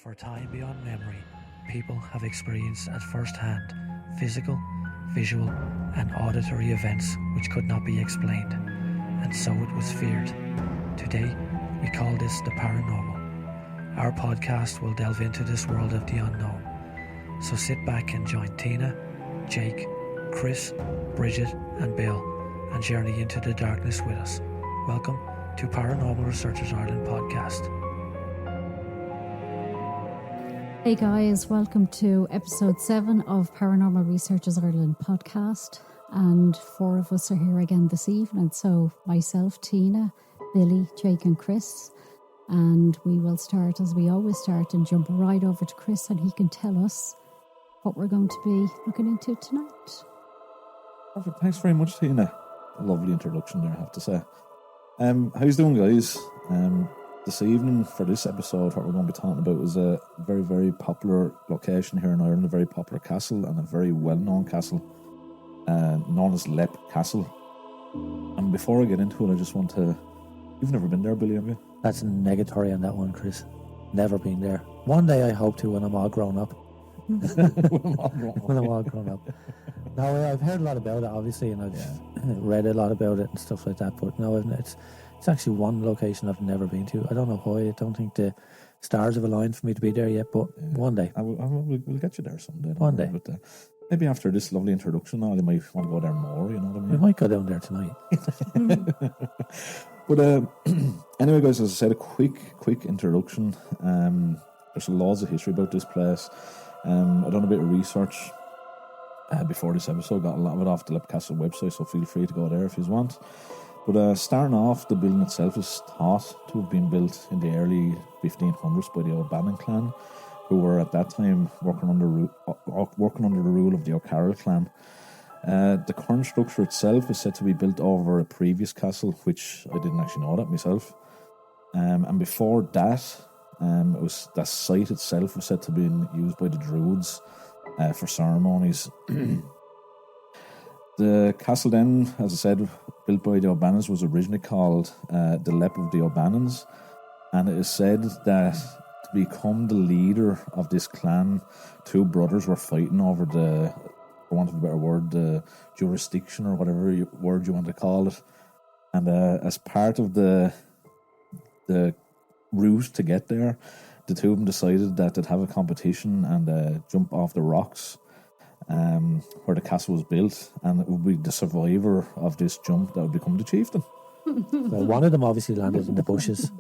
For time beyond memory, people have experienced at first hand physical, visual and auditory events which could not be explained, and so it was feared. Today, we call this the paranormal. Our podcast will delve into this world of the unknown. So sit back and join Tina, Jake, Chris, Bridget and Bill and journey into the darkness with us. Welcome to Paranormal Researchers Ireland podcast. Hey guys, welcome to episode 7 of Paranormal Researchers Ireland podcast, and 4 of us are here again this evening. So myself, Tina, Billy, Jake and Chris, and we will start as we always start and jump right over to Chris and he can tell us what we're going to be looking into tonight. Perfect, thanks very much Tina. A lovely introduction there, I have to say. How's doing guys? This evening, for this episode, what we're going to be talking about is a very, very popular location here in Ireland, a very popular castle and a very well-known castle, known as Leap Castle. And before I get into it, I just want to... You've never been there, Billy, have you? That's negatory on that one, Chris. Never been there. One day I hope to when I'm all grown up. When I'm all grown up. No, I've heard a lot about it, obviously, and I've read a lot about it and stuff like that, but no, it's actually one location I've never been to. I don't know why. I don't think the stars have aligned for me to be there yet, but one day. We'll get you there someday. One day. But, maybe after this lovely introduction, you might want to go there more, you know what I mean? We might go down there tonight. But anyway, guys, as I said, a quick introduction. There's loads of history about this place. I've done a bit of research before this episode, got a lot of it off the Leap Castle website, so feel free to go there if you want. But starting off, the building itself is thought to have been built in the early 1500s by the O'Bannon clan, who were at that time working under the rule of the O'Carroll clan. The current structure itself is said to be built over a previous castle, which I didn't actually know that myself. And before that, that site itself was said to have been used by the Druids for ceremonies. The castle then, as I said, built by the O'Bannons, was originally called the Leap of the O'Bannons, and it is said that to become the leader of this clan, 2 brothers were fighting over the, for want of a better word, the jurisdiction or whatever word you want to call it. And as part of the route to get there, the 2 of them decided that they'd have a competition and jump off the rocks where the castle was built, and it would be the survivor of this jump that would become the chieftain. Well, one of them obviously landed in the bushes.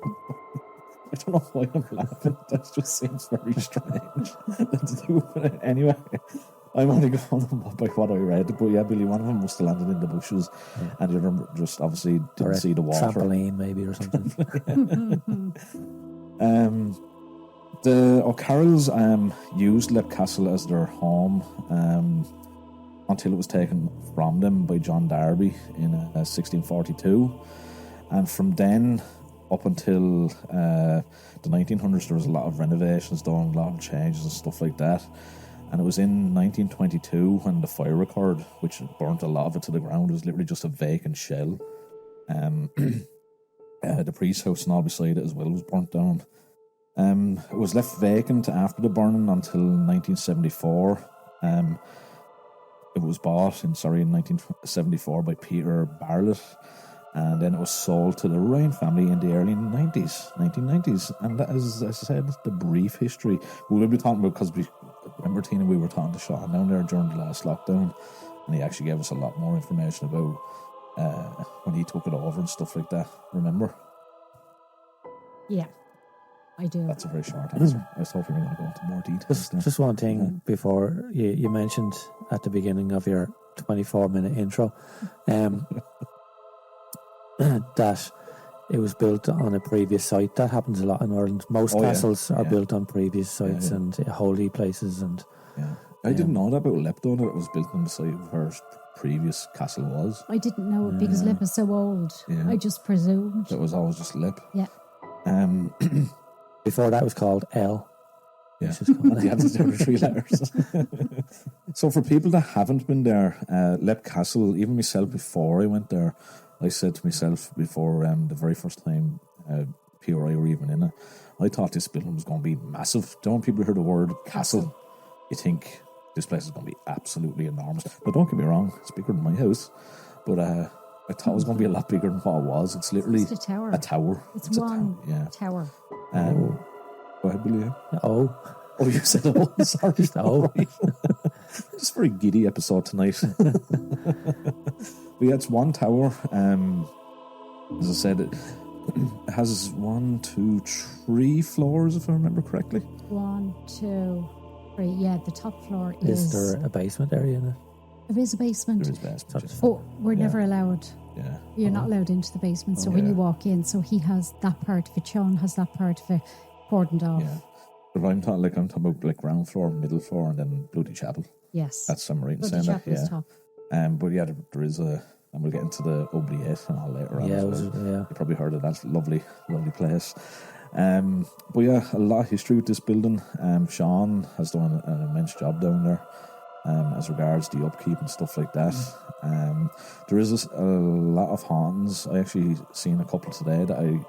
I don't know why I'm laughing. That just seems very strange. Anyway, I'm only going by what I read, but yeah, Billy, one of them must have landed in the bushes, and the other just obviously didn't see the water. Trampoline, maybe, or something. The O'Carrolls used Leap Castle as their home until it was taken from them by John Darby in 1642, and from then up until the 1900s there was a lot of renovations done, a lot of changes and stuff like that. And it was in 1922 when the fire occurred, which burnt a lot of it to the ground. It was literally just a vacant shell. The priest's house and all beside it as well was burnt down. It was left vacant after the burning until 1974. It was bought in 1974 by Peter Bartlett, and then it was sold to the Ryan family in the early 1990s. And that is, as I said, the brief history. We will be talking about, because remember, Tina, we were talking to Sean down there during the last lockdown, and he actually gave us a lot more information about when he took it over and stuff like that. Remember? Yeah, I do. That's a very short answer. I was hoping you were going to go into more details. Just one thing before you mentioned at the beginning of your 24-minute intro that it was built on a previous site. That happens a lot in Ireland. Most castles are built on previous sites and holy places. And I didn't know that about Leap, though, that it was built on the site where previous castle was. I didn't know it because Leap is so old. Yeah. I just presumed it was always just Leap. Yeah. Before that was called L. Yeah, there were 3 letters. So for people that haven't been there, Leap Castle, even myself before I went there, I said to myself before the very first time PRI were even in it. I thought this building was going to be massive. Don't people hear the word castle? You think this place is going to be absolutely enormous. But don't get me wrong, it's bigger than my house. But I thought it was going to be a lot bigger than what it was. It's literally It's a tower. a tower. It's a one tower. tower. Go ahead, Billy. Oh, You said oh. Sorry. no. It's a very giddy episode tonight. But yeah, it's one tower. As I said, it has 1, 2, 3 floors, if I remember correctly. 1, 2, 3. Yeah, the top floor Is there a basement area in it? There is a basement. There is basement. Yeah. But we're never allowed. Yeah. You're not allowed into the basement. So when you walk in, so he has that part of it. Sean has that part of it cordoned off. Yeah. But I'm talking about like ground floor, middle floor, and then Bloody Chapel. Yes. That's I'm right in Bloody saying that. Chapel is Yeah. top. But yeah, there is a, and we'll get into the Oubliette and all later on. Yeah, as well. yeah. You probably heard of that lovely place. But yeah, a lot of history with this building. Sean has done an immense job down there. As regards the upkeep and stuff like that. There is a lot of hauntings. I actually seen a couple today that I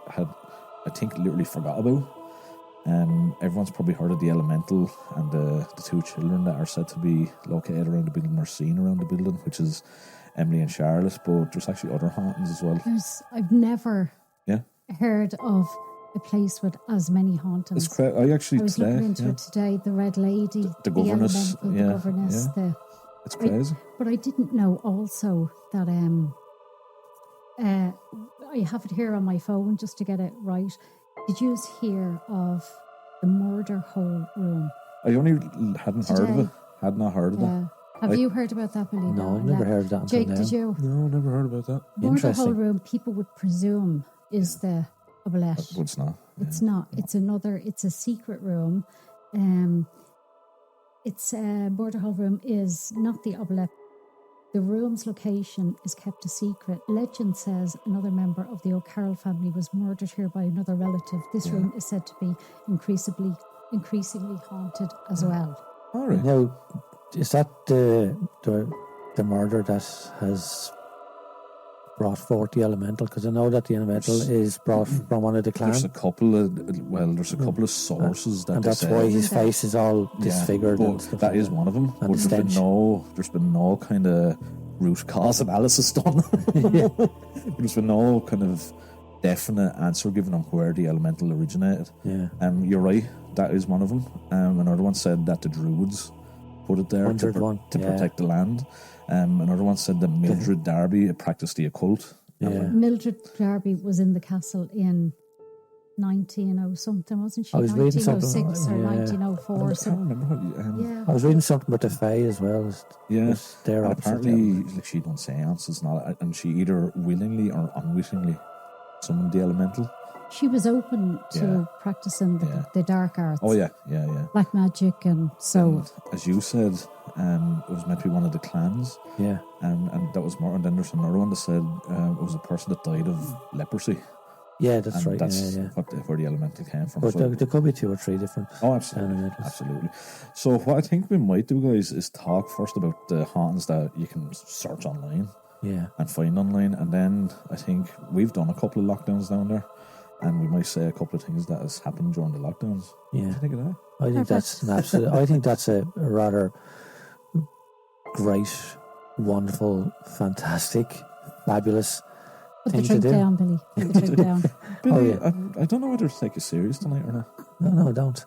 think literally forgot about. Everyone's probably heard of the elemental and the 2 children that are said to be located around the building or seen around the building, which is Emily and Charlotte, but there's actually other hauntings as well. I've never Yeah. heard of a place with as many hauntings. It's I actually I was today, looking into it today. The Red Lady, the governess, elemental, the governess. It's crazy. But I didn't know also that I have it here on my phone just to get it right. Did you hear of the murder hole room? I only hadn't heard of it. Had not heard of it. Have you heard about that, Billy? No, I've never heard of that until Jake, now. did you? No, never heard about that. Murder Interesting. hole room, people would presume is the Oubliette. But it's not. It's not. It's a secret room. It's Murder hole room is not the Oubliette. The room's location is kept a secret. Legend says another member of the O'Carroll family was murdered here by another relative. This room is said to be increasingly haunted as well. All right. Now, is that the murder that has brought forth the elemental? Because I know that the elemental is brought from one of the clans. There's a couple of sources that And they that's say. why his face is all disfigured. but and stuff that like is one of them. And But the there's been no kind of root cause analysis done. There's been no kind of definite answer given on where the elemental originated. Yeah. You're right. That is one of them. Another one said that the Druids put it there to protect the land. Another one said that Mildred Darby practiced the occult. Yeah. Mildred Darby was in the castle in 1900 something, wasn't she? I was reading something. 1906 or Yeah. 1904 or I something. can't remember what. Yeah. I was reading something about the Fae as well. Yeah, Was their and opposite apparently, like, she done seances and all that, and she either willingly or unwittingly summoned the elemental. She was open to Yeah. practicing Yeah. the dark arts. Oh yeah. Black magic, and so And as you said, it was meant to be one of the clans, Yeah. and that was more. And then there's another one that said it was a person that died of leprosy. Yeah, that's And right. that's yeah. where the elemental came from. But So- there could be 2 or 3 different. Oh, absolutely. elementals. Absolutely. So what I think we might do, guys, is talk first about the hauntings that you can search online Yeah. and find online, and then I think we've done a couple of lockdowns down there, and we might say a couple of things that has happened during the lockdowns. What do Yeah. you think of that? I think that's an absolute. I think that's a rather great, wonderful, fantastic, fabulous put the thing to drink do. down, Billy. Put the drink down. Billy, yeah. I don't know whether to take you serious tonight or not. No, don't.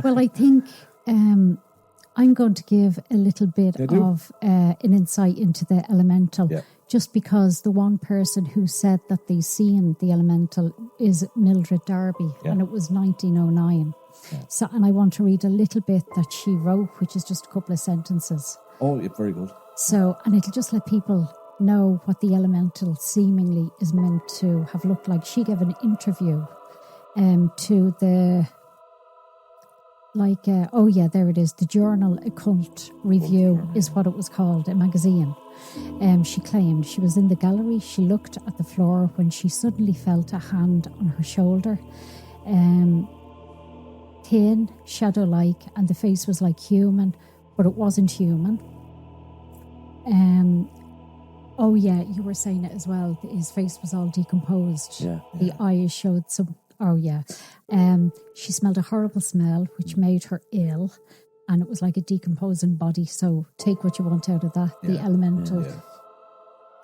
Well, I think I'm going to give a little bit Yeah, do. of an insight into the elemental, Yeah. just because the one person who said that they seen the elemental is Mildred Darby, Yeah. and it was 1909. Yeah. So, and I want to read a little bit that she wrote, which is just a couple of sentences. Oh, yeah, very good. So, and it'll just let people know what the elemental seemingly is meant to have looked like. She gave an interview to the, there it is, the Journal Occult Review is what it was called, a magazine. She claimed she was in the gallery, she looked at the floor when she suddenly felt a hand on her shoulder. Thin, shadow-like, and the face was like human, but it wasn't human. Oh yeah, you were saying it as well. His face was all decomposed. Yeah. The eyes showed some. Oh yeah. She smelled a horrible smell, which made her ill, and it was like a decomposing body. So take what you want out of that. The elemental,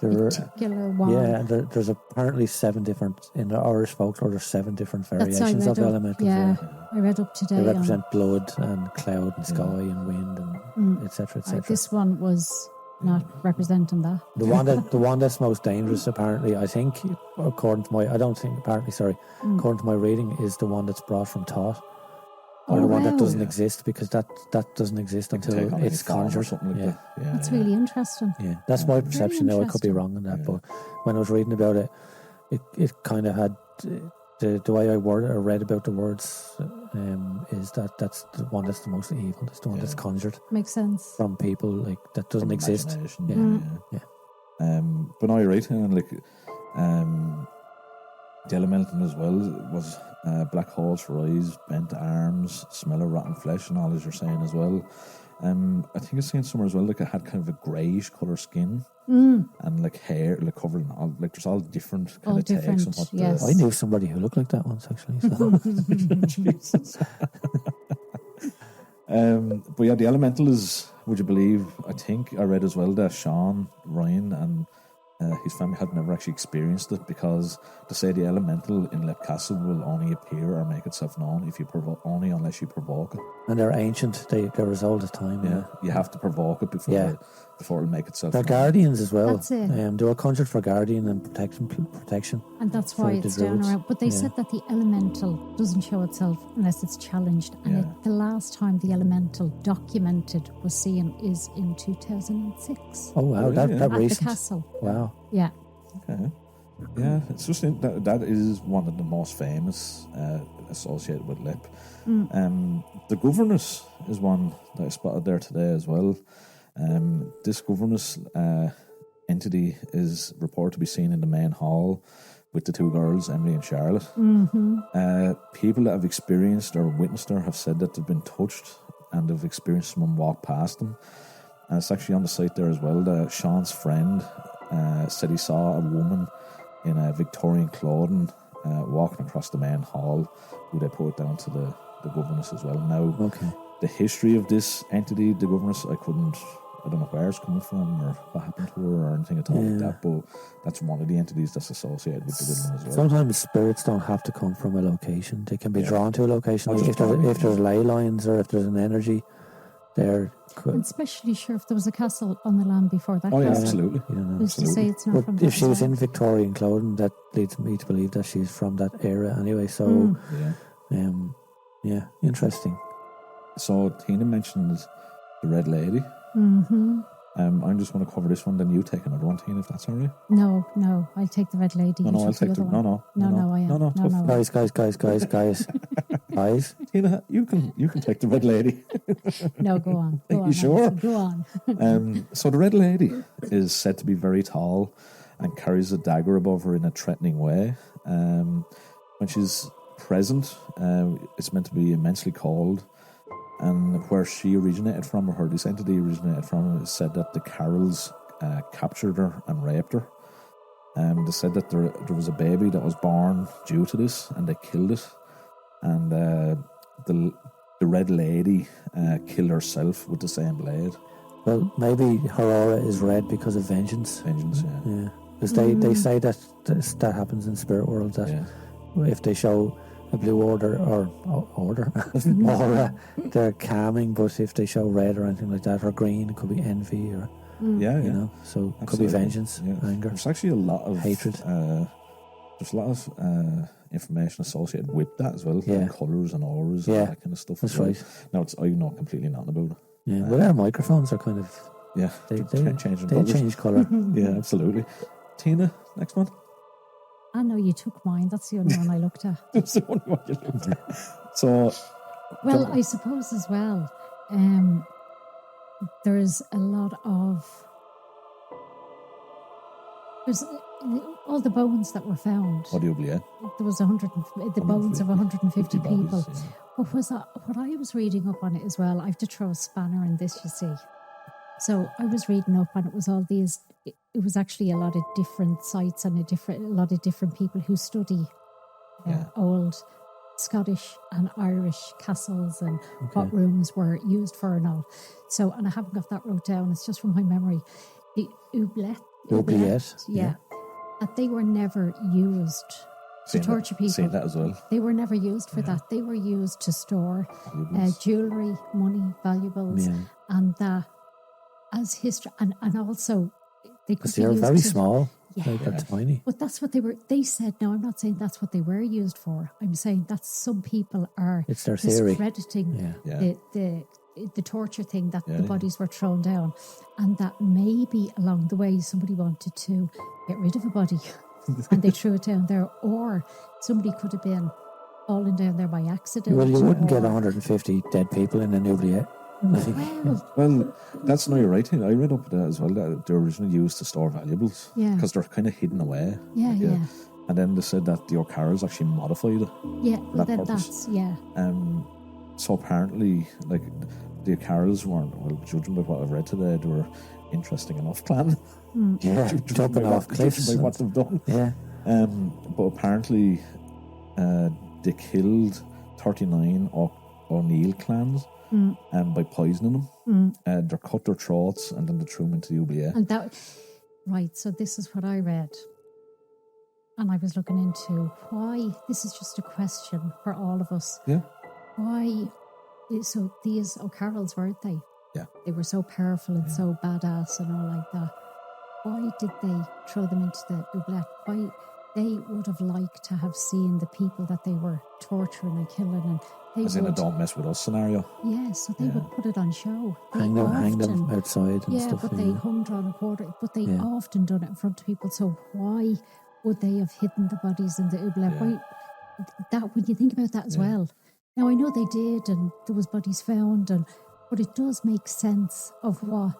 particular one. Yeah, and there's apparently 7 different, in the Irish folklore, there's 7 different That's I variations read of up. elementals. Yeah, I read up today. They represent blood and cloud and sky and wind and etc. etc. This one was not representing that. The one that's most dangerous, apparently, I think, according to my my reading, is the one that's brought from Thoth, or the one that doesn't exist, because that doesn't exist until it's conjured. Something like that. Yeah, That's really interesting. Yeah, that's my perception. Now I could be wrong on that, but when I was reading about it, it kind of had the way I read about the words is that's the one that's the most evil. It's the one that's conjured. Makes sense. From people, like, that doesn't exist. Yeah. But no, you're right. And like, the elemental as well was black holes for eyes, bent arms, smell of rotten flesh, and all, as you're saying as well. I think it's saying somewhere as well, like, it had kind of a greyish colour skin and like hair, like covered in all, like, there's all different kind of takes on what. Yes. I knew somebody who looked like that once, actually. So. Jesus. But yeah, the elemental is, would you believe, I think I read as well that Sean, Ryan and his family had never actually experienced it, because they say the elemental in Lep Castle will only appear or make itself known if you only unless you provoke it. And they're ancient. They're as old as time. Yeah, you have to provoke it before it'll make itself They're known. guardians as well. That's it. They were conjured for guardian and protection. And that's why it's down around. But they said that the elemental doesn't show itself unless it's challenged. And the last time the elemental documented was seen is in 2006. Oh wow, that at recent. the castle. Wow. Yeah. Okay. Yeah, it's just that is one of the most famous associated with Lep. The governess is one that I spotted there today as well. This governess entity is reported to be seen in the main hall with the 2 girls, Emily and Charlotte. People that have experienced or witnessed her have said that they've been touched and they've experienced someone walk past them. And it's actually on the site there as well that Sean's friend said he saw a woman in a Victorian clothing walking across the main hall, who they put down to the governess as well. Now, the history of this entity, the governess, I don't know where it's coming from or what happened to her or anything at all like that, but that's one of the entities that's associated with the woman as well. Sometimes spirits don't have to come from a location. They can be drawn to a location. If there's ley lines or if there's an energy there. And especially sure if there was a castle on the land before that. Oh yeah, castle. absolutely. Who's to say it's not from But if that she was side? in Victorian clothing, that leads me to believe that she's from that era anyway. So, interesting. So Tina mentioned the Red Lady. I'm just going to cover this one, then you take another one, Tina, if that's all right. No, I'll take the Red Lady. No, I'll take the other one. No, I am. No. Guys. Tina, you can take the Red Lady. No, go on. Go Are on, you sure? Alison, go on. So the Red Lady is said to be very tall and carries a dagger above her in a threatening way. When she's present, it's meant to be immensely cold. And where she originated from, or this entity originated from, it said that the Carrolls captured her and raped her. They said that there was a baby that was born due to this, and they killed it. And the Red Lady killed herself with the same blade. Well, maybe her aura is red because of vengeance. Vengeance, Yeah. Because they say that happens in spirit world, that if they show a blue aura, they're calming, but if they show red or anything like that, or green, it could be envy, or you know, so it could be vengeance, anger. There's actually a lot of hatred. There's a lot of information associated with that as well, like colours and auras and that kind of stuff. That's as well. right. Now, I know completely nothing about it. Yeah, well, our microphones are kind of they change colour. Yeah, absolutely. Tina, next one. I know you took mine. That's the only one I looked at. That's the only one you looked at. So, well, I suppose as well, there's a lot of there's all the bones that were found. Audibly, yeah. There was the bones of 150 people. Bodies, But what I was reading up on it as well, I have to throw a spanner in this, you see. So I was reading up, and it was all these. It was actually a lot of different sites and a lot of different people who study old Scottish and Irish castles and what rooms were used for and all. So, and I haven't got that wrote down. It's just from my memory. The oubliette, that they were never used to torture people. Seen that as well. They were never used for that. They were used to store jewellery, money, valuables, and that as history. And also, they could be they're used very to, small. They're tiny. But that's what they were. They said, no, I'm not saying that's what they were used for. I'm saying that some people are It's their theory. discrediting the torture thing, that the bodies were thrown down, and that maybe along the way somebody wanted to get rid of a body and they threw it down there, or somebody could have been falling down there by accident. Well, you wouldn't get 150 dead people in an oubliette. Well, that's not your right thing. I read up that as well, that they were originally used to store valuables because they're kind of hidden away. And then they said that the O'Carrolls actually modified it. Well, then purpose. So apparently, like, the O'Carrolls weren't, well, judging by what I've read today, they were interesting enough clan. Jumping off cliffs. By what they've done. But apparently, they killed 39 O'Neill clans. By poisoning them, they cut their throats and then they threw them into the oubliette. And right, so this is what I read, and I was looking into why. This is just a question for all of us. Why? So these O'Carrolls, weren't they? They were so powerful and so badass and all like that. Why did they throw them into the oubliette? Why? They would have liked to have seen the people that they were torturing and killing, and they as in a don't mess with us scenario. So they would put it on show. Hang them outside and stuff. But they hung drawn a quarter. But they often done it in front of people. So why would they have hidden the bodies in the oubliette? Why? That, when you think about that as well. Now I know they did, and there was bodies found, but it does make sense of what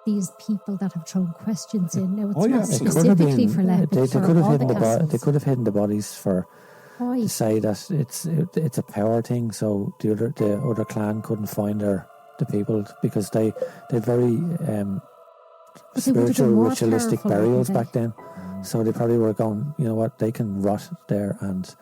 these people that have thrown questions in. Now it's not specifically for Leopard. They could have hidden the bodies for. Why? To say that it's a power thing, so the other clan couldn't find the people, because they very spiritual, ritualistic burials back then. So they probably were going, you know what, they can rot there, and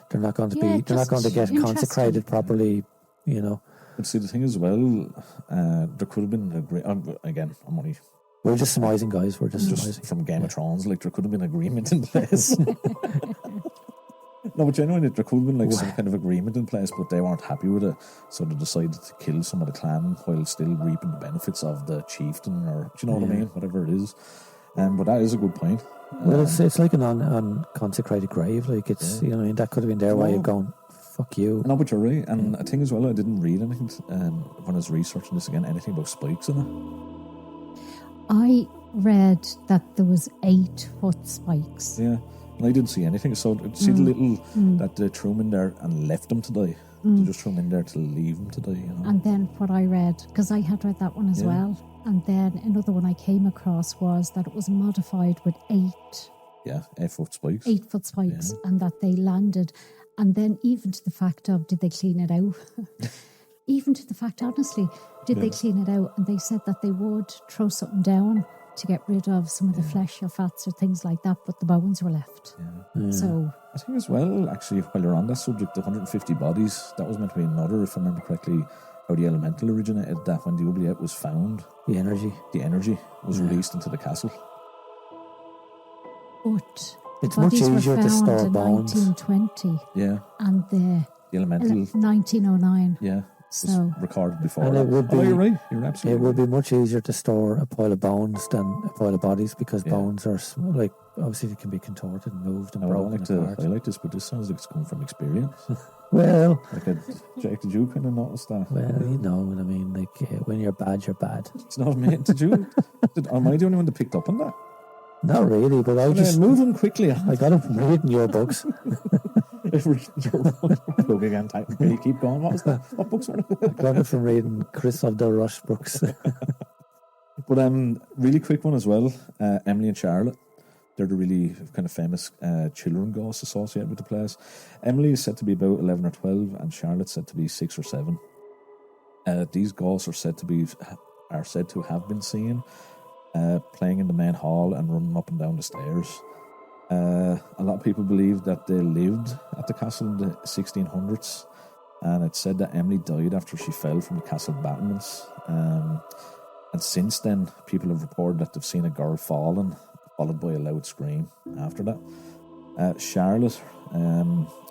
they're not going to get consecrated properly, you know. But see, the thing as well, there could have been a great. Again, I'm only. We're just surmising, guys. We're just surmising. From Game of Thrones. Like, there could have been agreement in place. No, but genuinely, there could have been like some kind of agreement in place, but they weren't happy with it, so they decided to kill some of the clan while still reaping the benefits of the chieftain, or do you know what I mean? Whatever it is. But that is a good point. Well, it's like an unconsecrated grave. Like, it's you know, I mean, that could have been their way of going, fuck you. No, but you're right. And I think as well, I didn't read anything when I was researching this again, anything about spikes in it. I read that there was 8-foot spikes. Yeah. And I didn't see anything. So, see the little that they threw him in there and left him to die. They just threw him in there to leave him to die, you know. And then what I read, because I had read that one as well, and then another one I came across was that it was modified with 8-foot spikes. 8-foot spikes, and that they landed. And then even to the fact of, did they clean it out? Even to the fact, honestly, did they clean it out? And they said that they would throw something down to get rid of some of the flesh or fats or things like that, but the bones were left. So I think as well, actually, while you're on that subject, the 150 bodies, that was meant to be another, if I remember correctly, how the elemental originated, that when the oubliette was found, the energy was released into the castle. But it's much easier to store bones. 1920. Yeah. And the elemental 1909. Yeah. So recorded before. And it would be, you're right. You're absolutely right. It would be much easier to store a pile of bones than a pile of bodies, because bones are like, obviously they can be contorted and moved and broken apart. I like this, but this sounds like it's come from experience. Well, Jake, did you kind of notice that? Well, you know what I mean. Like, when you're bad, you're bad. It's not me. Did you? Am I the only one that picked up on that? Not really, but I just moving quickly. I got it from reading your books. Plug again, you keep going. What was that? What books were they? I got it from reading Chris of the Rush books. But really quick one as well. Emily and Charlotte. They're the really kind of famous children ghosts associated with the place. Emily is said to be about 11 or 12, and Charlotte's said to be 6 or 7. These ghosts are said to be are said to have been seen playing in the main hall and running up and down the stairs. A lot of people believe that they lived at the castle in the 1600s, and it's said that Emily died after she fell from the castle battlements. And since then, people have reported that they've seen a girl falling, followed by a loud scream after that. Charlotte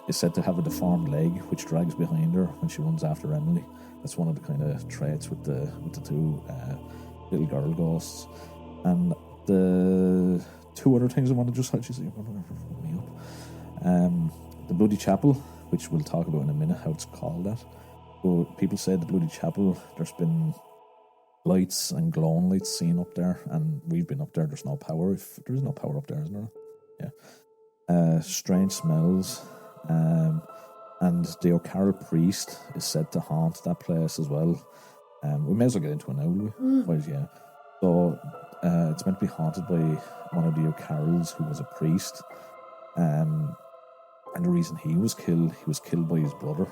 is said to have a deformed leg which drags behind her when she runs after Emily. That's one of the kind of traits with the two little girl ghosts. And the two other things I want to just actually me up. The Bloody Chapel, which we'll talk about in a minute, how it's called that. But people say the Bloody Chapel, there's been lights and glowing lights seen up there, and we've been up there. There's no power. There's no power up there, isn't there? Yeah. Strange smells, and the O'Carroll priest is said to haunt that place as well. We may as well get into it now, will we? Well, yeah. So it's meant to be haunted by one of the O'Carrolls who was a priest, and the reason he was killed by his brother.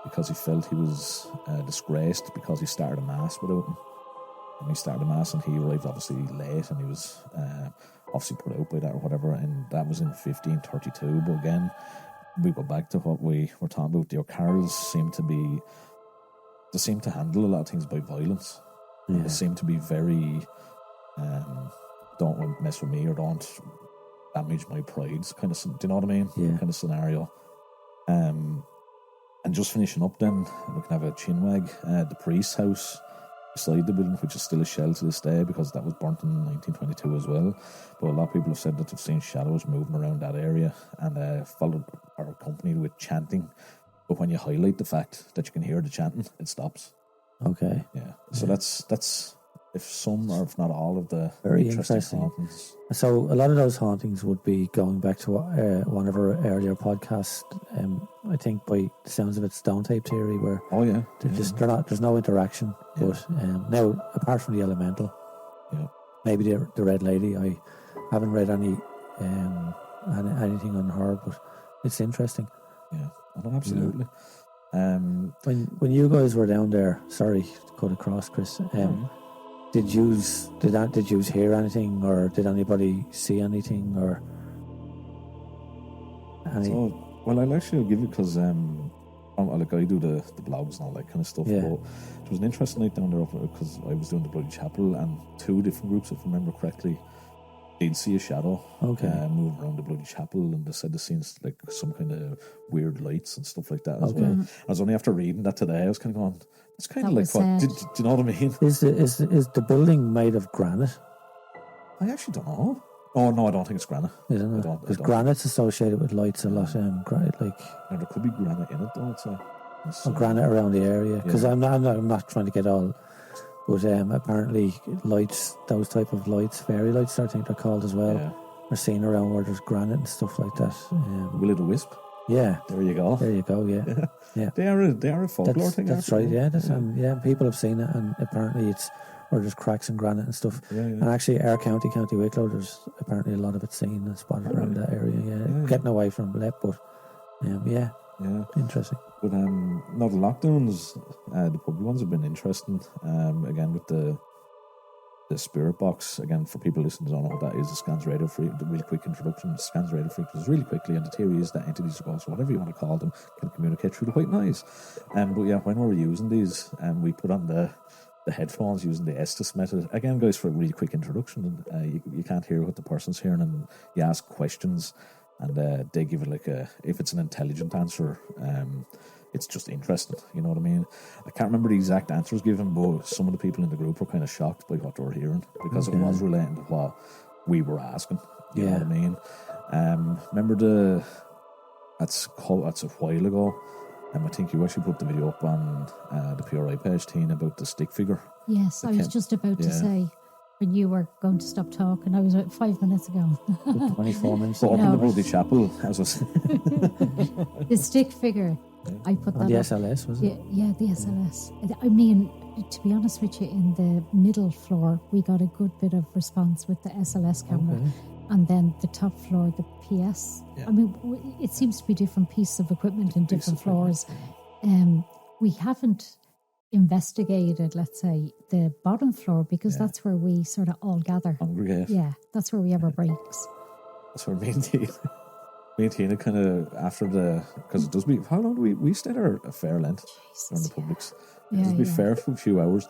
Because he felt he was disgraced because he started a mass without him. And he started a mass and he arrived obviously late, and he was obviously put out by that or whatever, and that was in 1532. But again, we go back to what we were talking about. The O'Carrolls seem to handle a lot of things by violence. Yeah. They seem to be very don't mess with me or don't damage my pride kind of, do you know what I mean? Yeah. Kind of scenario. And just finishing up then, we can have a chinwag. The priest's house beside the building, which is still a shell to this day because that was burnt in 1922 as well. But a lot of people have said that they've seen shadows moving around that area and followed or accompanied with chanting. But when you highlight the fact that you can hear the chanting, it stops. Okay. Yeah. So that's if some or if not all of the very interesting hauntings. So a lot of those hauntings would be going back to one of our earlier podcasts. I think by the sounds of it, stone tape theory, where there's no interaction. Yeah. But now, apart from the elemental, maybe the Red Lady. I haven't read anything on her, but it's interesting. Yeah, absolutely. When you guys were down there, sorry to cut across, Chris. Did you hear anything, or did anybody see anything, or? Well, I'll actually give it because I do the blogs and all that kind of stuff. Yeah. But it was an interesting night down there because I was doing the Bloody Chapel, and two different groups, if I remember correctly, did see a shadow moving around the Bloody Chapel, and they said they seen like some kind of weird lights and stuff like that as well. I was only after reading that today, I was kind of going, it's kind of like what? Do you know what I mean? Is the building made of granite? I actually don't know. Oh no, I don't think it's granite. Isn't it? Because granite's associated with lights a lot. Now, there could be granite in it though. It's granite around the area. Because I'm not trying to get all, but apparently lights, those type of lights, fairy lights, I think they're called as well, are seen around where there's granite and stuff like that. Will-o'-the-wisp. Yeah. There you go. Yeah. They are a folklore thing. That's right. Yeah. People have seen it, and apparently it's where there's cracks and granite and stuff. Yeah. And actually, our County Wicklow, there's apparently a lot of it seen and spotted around that area. Yeah. Getting away from Lep, but interesting. But no, the lockdowns, the public ones have been interesting. Again with the spirit box, again for people listening to don't know what that is, the scans radio freak, the really quick introduction. The scans radio freak is really quickly, and the theory is that entities or ghosts, whatever you want to call them, can communicate through the white noise. But yeah, when we were using these, we put on the headphones using the Estes method. Again, guys, for a really quick introduction, and you can't hear what the person's hearing, and you ask questions, and they give it if it's an intelligent answer, it's just interesting, you know what I mean? I can't remember the exact answers given, but some of the people in the group were kind of shocked by what they were hearing, because it was relating to what we were asking, you know what I mean? Remember that's a while ago, I think you actually put the video up on the PRI page, Tina, about the stick figure. Yes, I was just about to say, when you were going to stop talking, I was about 5 minutes ago. 24 minutes ago. Up in the Bloody Chapel, as was the stick figure. I put that on the up. SLS, was it? Yeah, the SLS. I mean, to be honest with you, in the middle floor, we got a good bit of response with the SLS camera. Okay. And then the top floor, the PS. Yeah. I mean, it seems to be different pieces of equipment in different floors. We haven't investigated, let's say, the bottom floor, because that's where we sort of all gather. Congregate. Yeah, that's where we have our breaks. That's where me and Tina kind of, after because it does be, how long do we stayed there a fair length during the Publix? It does be fair for a few hours.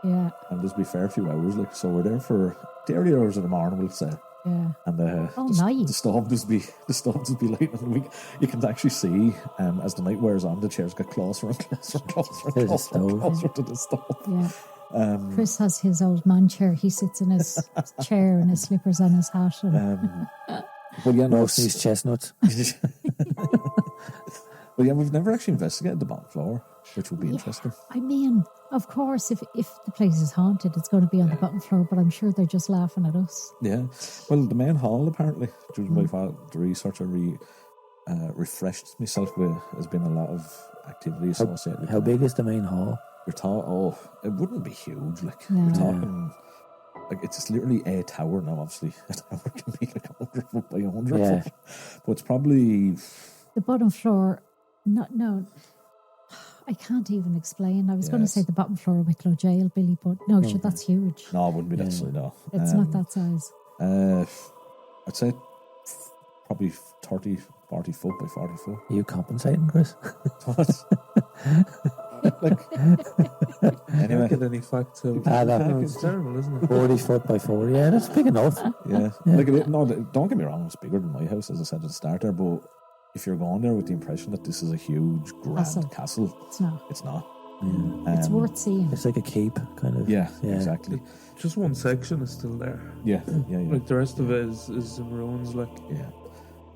Yeah. And does be fair a few hours, like, so we're there for the early hours of the morning, we'll say. Yeah. And nice. the stove does be lighting on the week. You can actually see as the night wears on, the chairs get closer and closer to the stove. Yeah. Chris has his old man chair. He sits in his chair and his slippers and his hat. And but yeah, no, these chestnuts. But yeah, we've never actually investigated the bottom floor, which would be interesting. I mean, of course, if the place is haunted, it's going to be on the bottom floor, but I'm sure they're just laughing at us. Yeah. Well, the main hall, apparently, during the research I refreshed myself with, has been a lot of activity associated with How big is the main hall? You're talking, it wouldn't be huge. Like, No. you're talking, like, it's literally a tower now, obviously. A tower can be like 100 foot by 100 foot. But it's probably... The bottom floor... No, I can't even explain. I was going to say the bottom floor of Wicklow Jail, Billy, but no, sure, that's huge. No, it wouldn't be that size, no. It's not that size. I'd say probably 30, 40 foot by 40 foot. Are you compensating, Chris? Anyway. Get any facts out. It's terrible, isn't it? 40 foot by 40, yeah, that's big enough. Yeah. Like, no, don't get me wrong, it's bigger than my house, as I said at the start there, but if you're going there with the impression that this is a huge, grand castle, it's not. It's worth seeing. It's like a keep, kind of. Yeah, exactly. Just one section is still there. Yeah. Like the rest of it is in ruins. Like,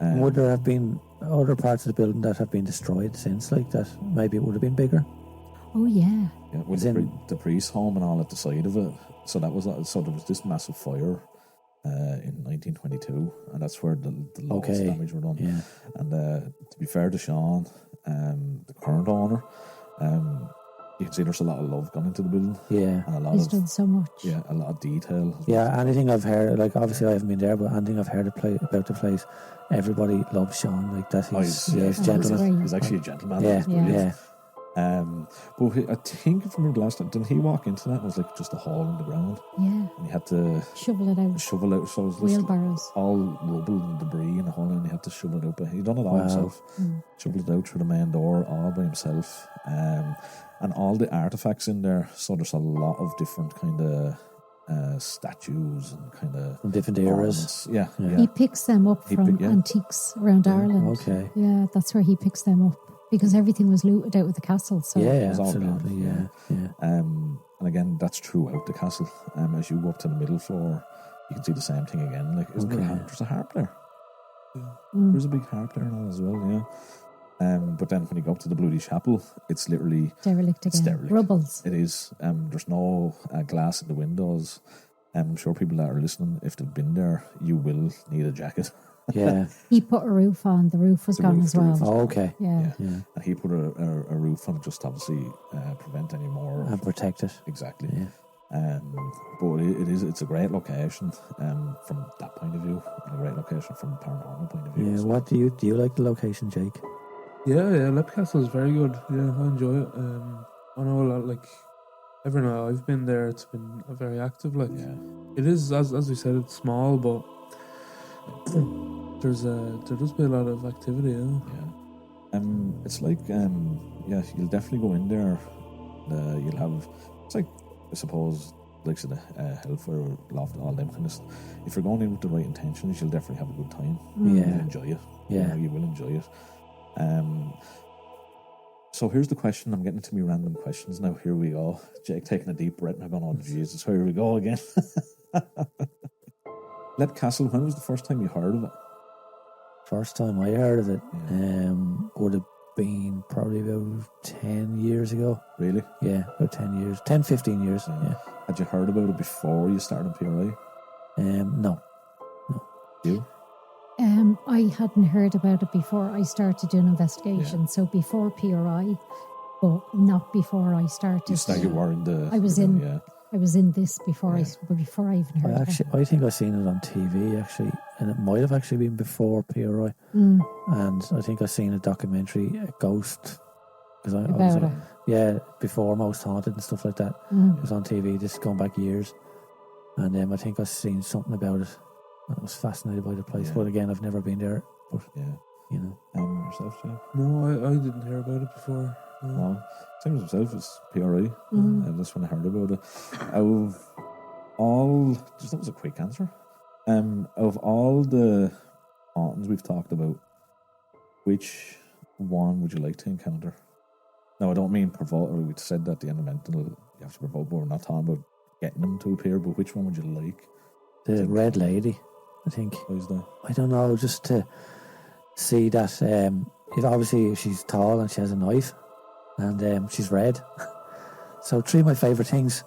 would there have been other parts of the building that have been destroyed since, like that? Maybe it would have been bigger. Oh yeah. Yeah, with the priest's home and all at the side of it. So there was this massive fire in 1922, and that's where the lots of damage were done. Yeah. And to be fair to Sean, the current owner, you can see there's a lot of love gone into the building. Yeah. And He's done so much. Yeah, a lot of detail. Yeah, anything I've heard, like obviously I haven't been there, but anything I've heard about the place, everybody loves Sean. Like that, he's a gentleman. He's actually a gentleman. Yeah. But I think if I remember last time, didn't he walk into that? It was like just a hole in the ground. Yeah. And he had to shovel it out. So it was wheelbarrows. All rubble and debris in the hole, and he had to shovel it out. But he done it all himself. Shoveled it out through the main door all by himself. And all the artifacts in there. So there's a lot of different kind of statues and kind of from different eras. Yeah. He picks them up from antiques around Ireland. Okay. Yeah, that's where he picks them up. Because everything was looted out of the castle. So. Yeah, absolutely. Yeah. And again, that's throughout the castle. As you go up to the middle floor, you can see the same thing again. Like, there's a harp there. Yeah. There's a big harp there and all as well. Yeah. But then when you go up to the Bloody Chapel, it's literally derelict again. Derelict. Rubbles. It is. There's no glass in the windows. I'm sure people that are listening, if they've been there, you will need a jacket. Yeah. He put a roof on. The roof was gone as well. Oh, okay. Yeah. And he put a roof on, just obviously prevent any more and protect it. Exactly. Yeah. But it's a great location from that point of view, and a great location from a paranormal point of view. Yeah. So. What do you like the location, Jake? Yeah. Lep Castle is very good. Yeah, I enjoy it. I know a lot. Like every night I've been there, it's been very active. Like it is, as we said, it's small, but. There does be a lot of activity. It's like you'll definitely go in there. You'll have, it's like, I suppose, like the Hellfire Loft, all them kind of stuff. If you're going in with the right intentions, you'll definitely have a good time. You'll enjoy it. You will enjoy it. So here's the question. I'm getting into me random questions now. Here we go. Jake taking a deep breath and I'm going, oh Jesus, here we go again. Lep Castle, when was the first time you heard of it? First time I heard of it would have been probably about 10 years ago. Really? Yeah, about 10 years. 10, 15 years, yeah. Had you heard about it before you started PRI? No. You? I hadn't heard about it before I started doing investigation. So before PRI, but not before I started. You started wearing the... I was in this before I even heard of it. I think I seen it on TV actually, and it might have actually been before PRI. And I think I seen a documentary, a ghost, because I Yeah, before Most Haunted and stuff like that. It was on TV. This is going back years, and I think I've seen something about it. I was fascinated by the place, but again, I've never been there. But you know, yourself, Jay? No, I didn't hear about it before. No, same as himself. It's PRI, and that's when I heard about it. Of all, just that was a quick answer. Of all the hauntings we've talked about, which one would you like to encounter? No, I don't mean provoke. We said that the elemental you have to provoke, but we're not talking about getting them to appear. But which one would you like? The Red Lady, I think. Who's that? I don't know, just to see that. Obviously, she's tall and she has a knife, and she's red. So 3 of my favourite things.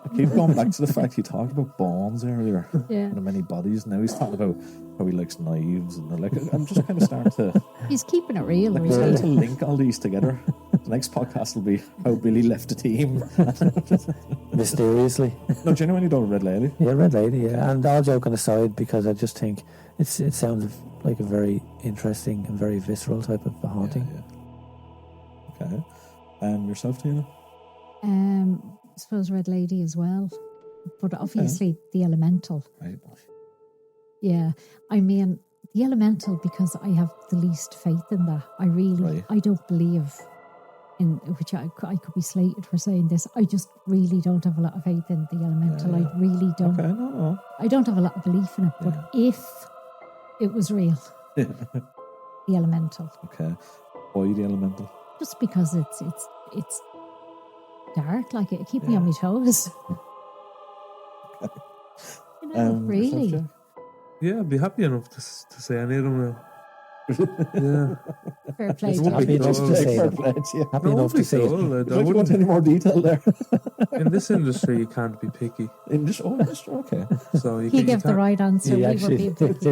I keep going back to the fact he talked about bones earlier. Yeah. And many bodies. Now he's talking about how he likes knives, and they're like, I'm just kind of starting to. He's keeping it real, Like, really. trying to link all these together. The next podcast will be how Billy left the team. Mysteriously. No, genuinely, don't Red Lady. Yeah, Red Lady, yeah. And all joking aside, because I just think it sounds like a very interesting and very visceral type of haunting. Yeah. Okay. Yourself, Tina? I suppose Red Lady as well. But obviously the elemental. Right. Yeah. I mean, the elemental, because I have the least faith in that. I don't believe in, which I could be slated for saying this, I just really don't have a lot of faith in the elemental. Yeah. I really don't. Okay, no. I don't have a lot of belief in it, but if it was real, the elemental. Okay. Why the elemental? Just because it's dark, like it keep me on my toes. You know, really. Yourself, Yeah, I'd be happy enough to say any of them now. Yeah. Fair play. It to won't you. be Happy enough dull. to say Fair that. play to you. Happy enough to say it. Would you want any more detail there? In this industry, you can't be picky. Okay. So you He can, gave the right answer. He We were actually being picky.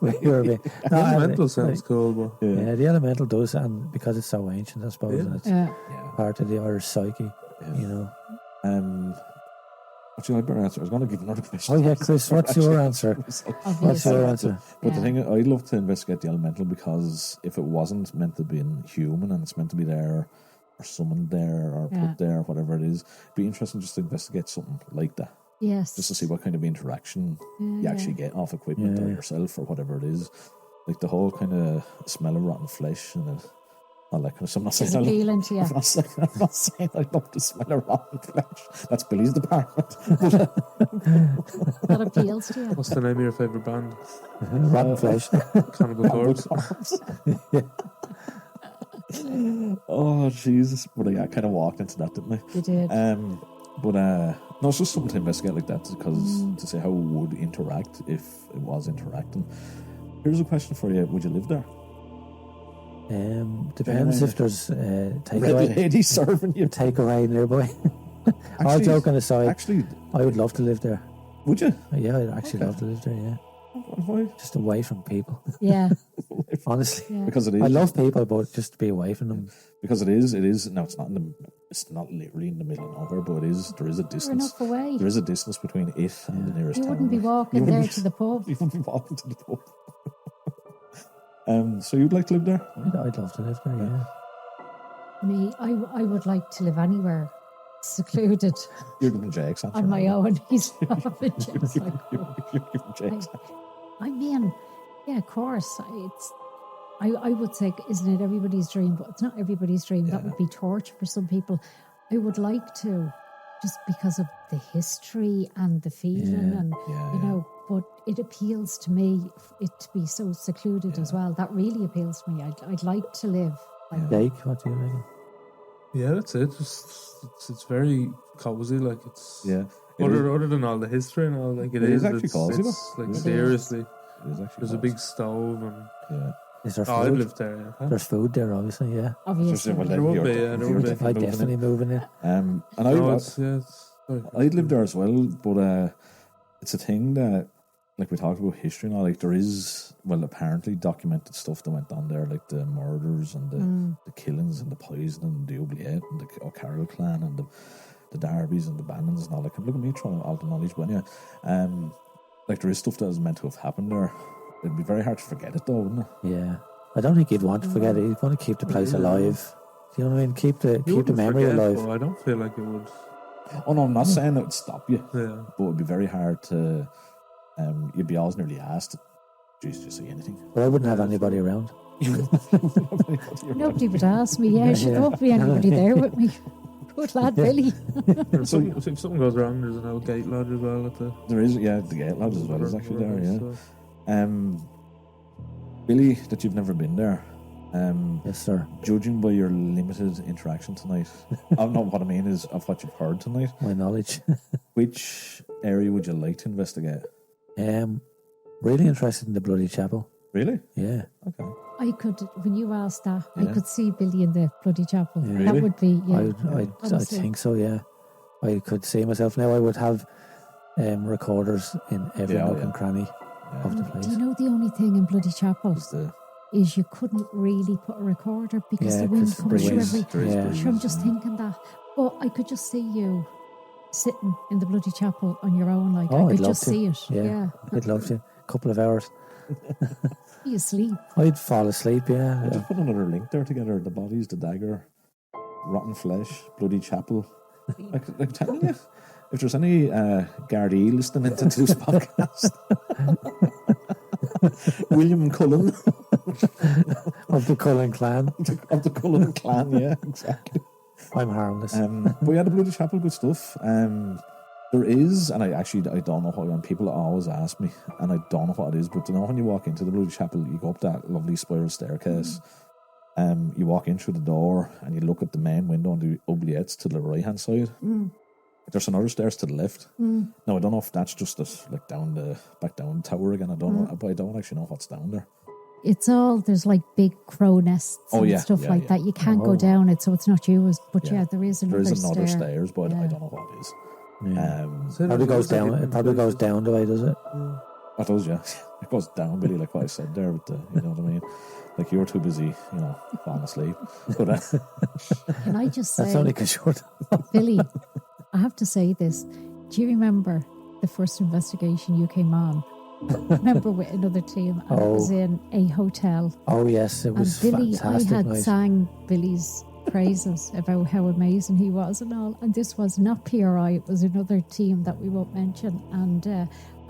we were being- The No, elemental sounds cool, but Yeah, the elemental does, and because it's so ancient, I suppose, and it's Yeah. part of the Irish psyche, you know. What's your better answer? I was going to give another question. Oh yeah, Chris, what's your answer? What's Obviously. your answer? But the Yeah. thing, I'd love to investigate the elemental, because if it wasn't meant to be human and it's meant to be there or summoned there or Yeah. put there, whatever it is, it'd be interesting just to investigate something like that, Yes. just to see what kind of interaction you Yeah. actually get off equipment or Yeah. yourself or whatever it is. Like the whole kind of smell of rotten flesh and all that kind of stuff. I'm not It's saying appealing to you. I'm not saying I love the smell of rotten flesh. That's Billy's department. That appeals to you. what's the name of your favourite band? Rotten flesh. Cannibal Corpse. Oh Jesus! But I kind of walked into that, didn't I? You did. But no, it's just something to investigate like that, because to say how it would interact if it was interacting. Here's a question for you: would you live there? Depends if there's Red takeaway lady serving you. takeaway nearby. All Actually- joking aside, Actually, I would love to live there. would you? Yeah, I'd actually love to live there. Yeah, Why? just away from people. Yeah. Honestly, Yeah. Because it is. I love people, but just to be away from them. Because it is. It is. No, it's not. It's not literally in the middle of nowhere, but it is. There is a Far distance. enough away. There is a distance between it and the nearest You town. wouldn't be like. walking You there wouldn't to the pub. You wouldn't be walking to the pub. So you'd like to live there? I'd love to live there. Yeah. Me, I would like to live anywhere secluded You're giving Jake's answer. on my now. own. He's laughing. Jim's like, You're giving Jake's answer. I mean, yeah, of course. I would say, isn't it everybody's dream? But it's not everybody's dream. That would be torture for some people. I would like to, just because of the history and the feeling, and you know. But it appeals to me, it to be so secluded as well. That really appeals to me. I'd like to live like that. Jake, what do you reckon? Yeah, that's it. It's very cozy. Like it's It other than all the history and all. Like It is actually it's, cozy, It's though. like It is. seriously, is actually there's a close. big stove and Yeah. Is there I'd food? live there. Yeah. Huh? There's food there, obviously. Yeah, Obviously. Well, There would you're- be, yeah, there you're would be. definitely I'd moving definitely move in there. And No, sorry. I'd live there as well, but it's a thing that, like we talked about history and all, like there is, well, apparently documented stuff that went on there, like the murders and the killings and the poisoning and the oubliette and the O'Carroll clan and the Darbys and the Bannons and all that. Look at me throwing all the knowledge, but yeah, like there is stuff that is meant to have happened there. It'd be very hard to forget it though, wouldn't it? Yeah, I don't think you'd want to forget it. You'd want to keep the place alive. Do you know what I mean? Keep the memory alive. But I don't feel like it would. Oh no, I'm not saying it would stop you, Yeah. but it'd be very hard to. You'd be always nearly asked, "Geez, did you see anything?" But I wouldn't have anybody around. Nobody would ask me. Yeah, there won't be anybody there with me. Good lad, Billy. So if something goes wrong, there's an old gate lodge as well at the. There is, yeah, the gate lodge as well is actually there. Yeah. Billy, that you've never been there. Yes, sir. Judging by your limited interaction tonight, I don't know what I mean is of what you've heard tonight. My knowledge. Which area would you like to investigate? Really interested in the Bloody Chapel. Really? Yeah. Okay. I could, when you asked that, I Yeah. could see Billy in the bloody chapel. Yeah. That Really? would be, yeah. I honestly. think so, yeah. I could see myself now. I would have recorders in every Yeah, nook yeah. and cranny of the Do place. you know the only thing in bloody chapel It's the is you couldn't really put a recorder because Yeah, the wind 'cause comes the through wind- every... there is Yeah. breeze. Sure, I'm just thinking that. But I could just see you sitting in the bloody chapel on your own. Like, Oh, I I'd could love just to. see it. Yeah. Yeah. I'd love to. A couple of hours. Be asleep. I'd fall asleep, yeah. I'll just put another link there together. The bodies, the dagger, rotten flesh, bloody chapel. Like telling you, if there's any Gardaí listening into this podcast, William Cullen Of the Cullen clan. of the Cullen clan, yeah, exactly. I'm harmless. But yeah, the bloody chapel, good stuff. There is, and I don't know what, and people always ask me, and I don't know what it is, but you know, when you walk into the bloody chapel, you go up that lovely spiral staircase. You walk in through the door, and you look at the main window on the oubliettes to the right hand side. There's another stairs to the left. Now I don't know if that's just back down the tower again. I don't know, but I don't actually know what's down there. It's all, there's like big crow nests Oh, and yeah, stuff yeah, like yeah. that. You can't go down it, so it's not used. But Yeah. yeah, there is There another is another stair. stairs, but I Yeah. don't know what it is. Yeah. So Probably there's goes down. like It probably goes down the way, does it? It does, yeah. It goes down, Billy, like what I said there. With the, you know what I mean? Like you're too busy, falling asleep. But Can I just say, That's only because you're. Billy, I have to say this. Do you remember the first investigation you came on? Remember with another team, and it was in a hotel. Oh yes, it was And Billy, fantastic. I had night. sang Billy's praises about how amazing he was and all. And this was not PRI, it was another team that we won't mention. And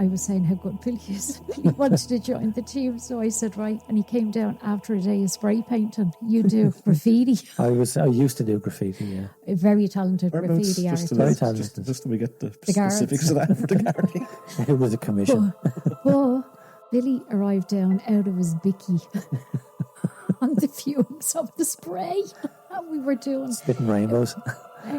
I was saying how good Billy is. Billy wanted to join the team, so I said, right. And he came down after a day of spray painting. You do graffiti. I used to do graffiti. Yeah, A very talented whereabouts, graffiti just artist. to, just so we get the guards. specifics of that for the Gardaí. it was a commission. But Billy arrived down out of his bicky on the fumes of the spray. And we were doing, Spitting rainbows.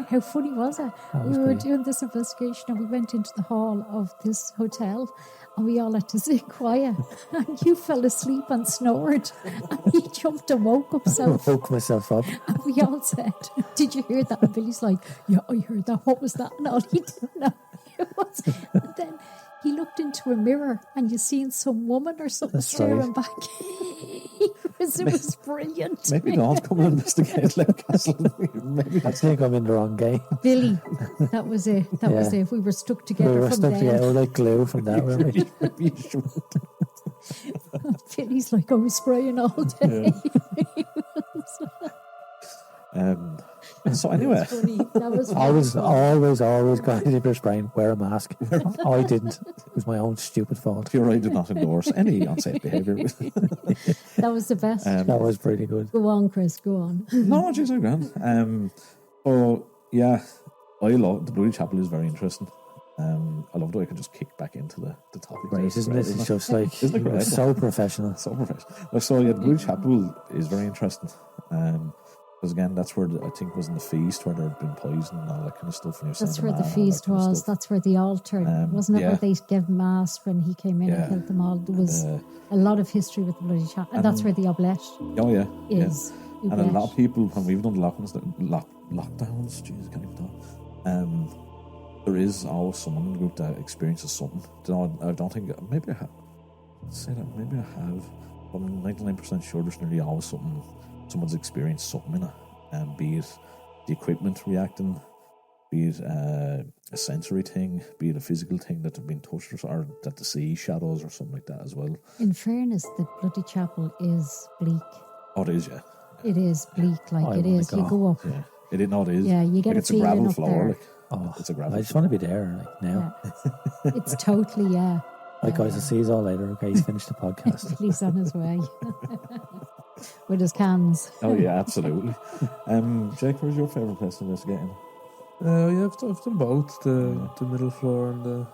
how funny was it? That was We were brilliant. doing this investigation and we went into the hall of this hotel and we all had to sit quiet. And you fell asleep and snored. And he jumped and woke himself. Woke myself up. And we all said, did you hear that? And Billy's like, yeah, I heard that. What was that? And all he didn't know it was. And then he looked into a mirror and you seen some woman or something That's staring right. back. It was brilliant. Maybe don't come and investigate Lake Castle. Maybe I that's think I'm in the wrong game. Billy, that was it. That was Yeah. it. We were stuck We together were from stuck then. together like glue from that, weren't we? maybe you should. Billy's like, I was spraying all day. So anyway, Funny. That was I was funny. always going to your brain, wear a mask. I didn't. It was my own stupid fault. PRI did not endorse any unsafe behaviour. That was the best. That was pretty good. Go on, Chris. Go on. No, jeez, I'm grand. So yeah, I love the Bloody Chapel is very interesting. I love the way I can just kick back into the topic. Great, isn't it? It's just like Isn't it great? so professional. So professional. So yeah, the Bloody Chapel is very interesting. Because again, that's where I think was in the feast where there had been poison and all that kind of stuff. And you're That's saying where the man, all that feast kind of was. stuff. That's where the altar wasn't it? yeah. Where they gave mass when he came in Yeah. and killed them all. There was Uh, a lot of history with the bloody chapel, and that's where the oblate Oh yeah, yeah. is. And a Oblate. lot of people, when we've done lockdowns, jeez, can't even talk. There is always someone in the group that experiences something. I don't think, maybe I have. Say that, maybe I have. But I'm 99% sure there's nearly always someone's experienced something in it. Be it the equipment reacting, be it a sensory thing, be it a physical thing that have been touched, or that they see shadows or something like that as well. In fairness, the bloody chapel is bleak. Oh, it is, yeah. It is bleak, like I it wanna is. go. You go up. Yeah, it is. No, it is. Yeah, you get like a it's a feeling gravel up floor. there. Like Oh, it's a gravel. I just want to be there like now. Yeah. It's totally, yeah. Right, guys, I'll see you all later. Okay, he's finished the podcast. He's on his way with his cans. Oh yeah, absolutely. Jake, where's your favourite place to investigate in? Yeah, I've done both the middle floor and the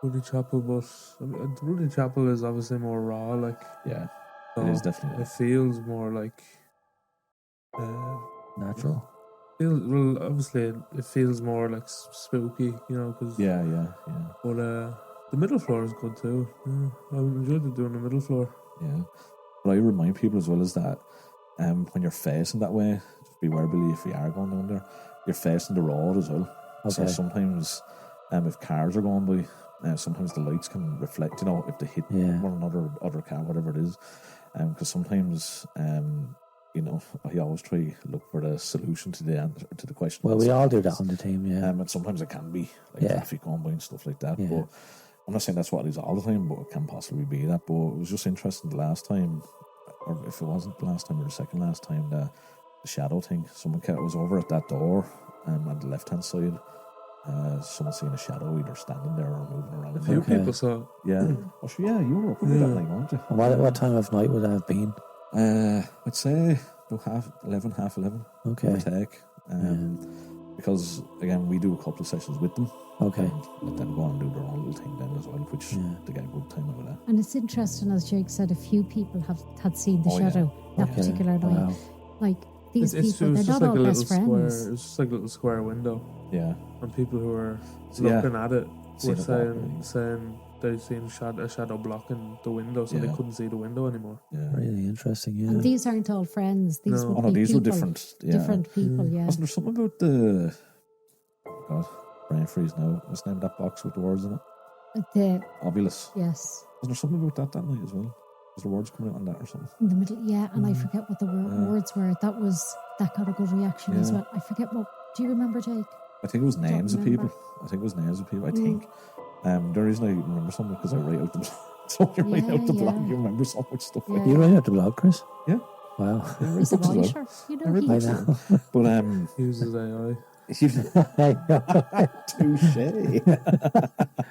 Bloody Chapel, but I mean, the Bloody Chapel is obviously more raw. Like, Yeah, so it is definitely. It feels more like. Natural. Well, obviously it feels more like spooky, you know, because Yeah. But the middle floor is good too. Yeah, I enjoyed doing the middle floor. Yeah. What I remind people as well is that when you're facing that way, just beware, Billy, if you are going down there, you're facing the road as well. So Okay. sometimes if cars are going by, sometimes the lights can reflect, you know, if they hit Yeah. one another, other car, whatever it is. Because sometimes, you know, I always try to look for the solution to the answer, to the question. Well, we all do that on the team, yeah. And sometimes it can be like Yeah. traffic going by and stuff like that. Yeah. But I'm not saying that's what it is all the time, but it can possibly be that. But it was just interesting the last time, or if it wasn't the last time or the second last time, the shadow thing. Someone was over at that door on the left hand side. Someone seen a shadow either standing there or moving around. A few Okay. people saw. Yeah. Oh, sure, yeah, you were up with that night, weren't you? And what time of night would that have been? I'd say about half 11. Okay. Give or take. Because again, we do a couple of sessions with them. Okay. Let them go and do their own little thing then as well, which they get a good time out of that. And it's interesting, as Jake said, a few people had seen the Oh, yeah. shadow that Okay. particular night. Wow. Like these It people, was they're just not like a all little best friends. square. It was just like a little square window, Yeah. and people who were Yeah. looking at it Seen were it saying they'd seen a shadow blocking the window, so they Yeah. couldn't see the window anymore. Yeah. Really interesting, yeah. And these aren't all friends. These No. would Oh no, be these people, were different. Yeah. different people. Yeah. Wasn't there something about the? Oh God, brain freeze now. What's the name of that box with the words in it? The Obulus. yes, Wasn't there something about that night as well? Was the words coming out on that or something? in the middle. Yeah, and I forget what the words were. That got a good reaction as Yeah. well. I forget what. Do you remember, Jake? I think it was names of remember. people. I think. The reason I remember something because I write out the blog. So when you write out the Yeah, blog, yeah. you remember so much stuff. Yeah. You write out the blog, Chris? Yeah. Wow. He's a books as well. writer. You know, I read he, books as well. But Uses AI. touche.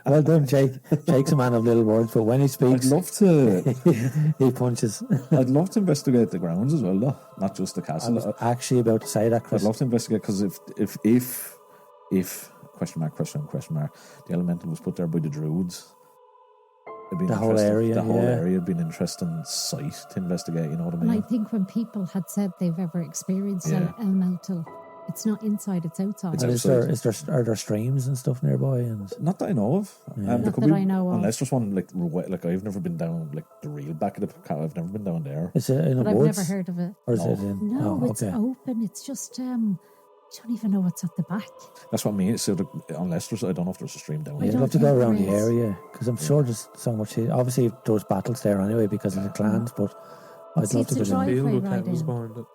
Well done, Jake. Jake's a man of little words, but when he I'd speaks, love to. he punches. I'd love to investigate the grounds as well, though, not just the I castle. was actually about to say that, I'd Chris. love to investigate because if question mark, the elemental was put there by the druids, it'd be The whole interesting. area, The whole yeah. area would be an interesting site to investigate. You know what I and I mean? think when people had said they've ever experienced Yeah. an elemental, it's not inside; it's outside. It's And outside. are there streams and stuff nearby? And Not that I know of. Yeah. There Not could that be- I know of. Unless there's one like I've never been down like the real back of the car. I've never been down there. is it in but the I've woods? never heard of it. Or is No. it in? No, oh, it's okay. open. It's just I don't even know what's at the back. That's what I mean. So unless there's, I don't know if there's a stream down I You'd there. don't have to go think around there the is. area because I'm sure there's so much. Obviously, there was battles there anyway because of the clans, but I'd See, love it's to a go down. driveway Field with right cows in. behind it.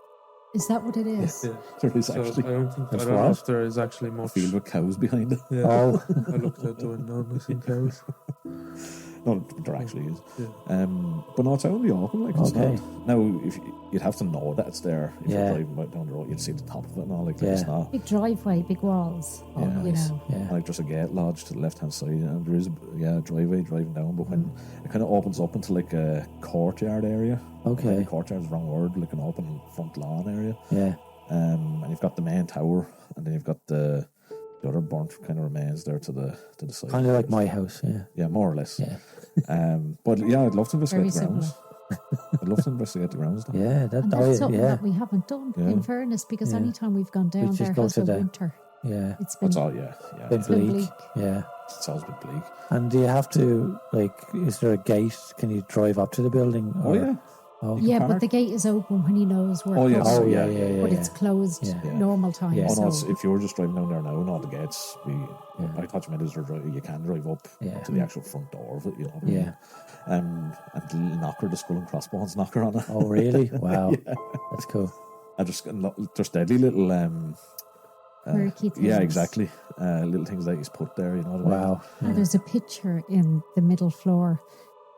Is that what it is? Yeah. There is So actually I don't think I That's don't know what? if there is actually a much. field with cows behind it. Yeah. Oh, I looked out the window and I seen cows. No, there actually is. Yeah. But no, it's only open. Like it's Okay. not. Now, if you'd have to know that it's there. If Yeah. you're driving down the road, you'd see the top of it and all. Like Yeah. it's not. Big driveway, big walls. Yeah. You nice. know. Yeah. Like there's a gate lodge to the left hand side, and there is a driveway driving down. But when it kind of opens up into like a courtyard area. Okay. Maybe courtyard is the wrong word. Like an open front lawn area. Yeah. And you've got the main tower, and then you've got the other burnt kind of remains there to the side. Kind of like my house. Yeah. Yeah, more or less. Yeah. But yeah, I'd love to investigate Very the grounds. I'd love to investigate the grounds. Though. Yeah. That. And Oh, that's something yeah. that we haven't done, Yeah. in fairness, because Yeah. anytime we've gone down, just there go has to been the- winter. Yeah. It's been It's all yeah. Been been bleak. bleak. Yeah. It's always been bleak. And do you have to is there a gate? Can you drive up to the building? Oh yeah. Oh, yeah, park. but the gate is open when he knows we're Oh, yeah. coming. oh yeah, yeah, yeah, yeah. But yeah. it's closed Yeah. normal time. Yeah. Oh no, So if you're just driving down there now, and all the gates, I thought you meant is you can drive up Yeah. to the actual front door of it. You know. What I Yeah. mean? And the little knocker, the skull and crossbones knocker on it. Oh really? Wow. That's cool. And there's deadly little quirky things. Yeah, exactly. Little things that he's put there, you know what I mean? Wow. And there's a picture in the middle floor,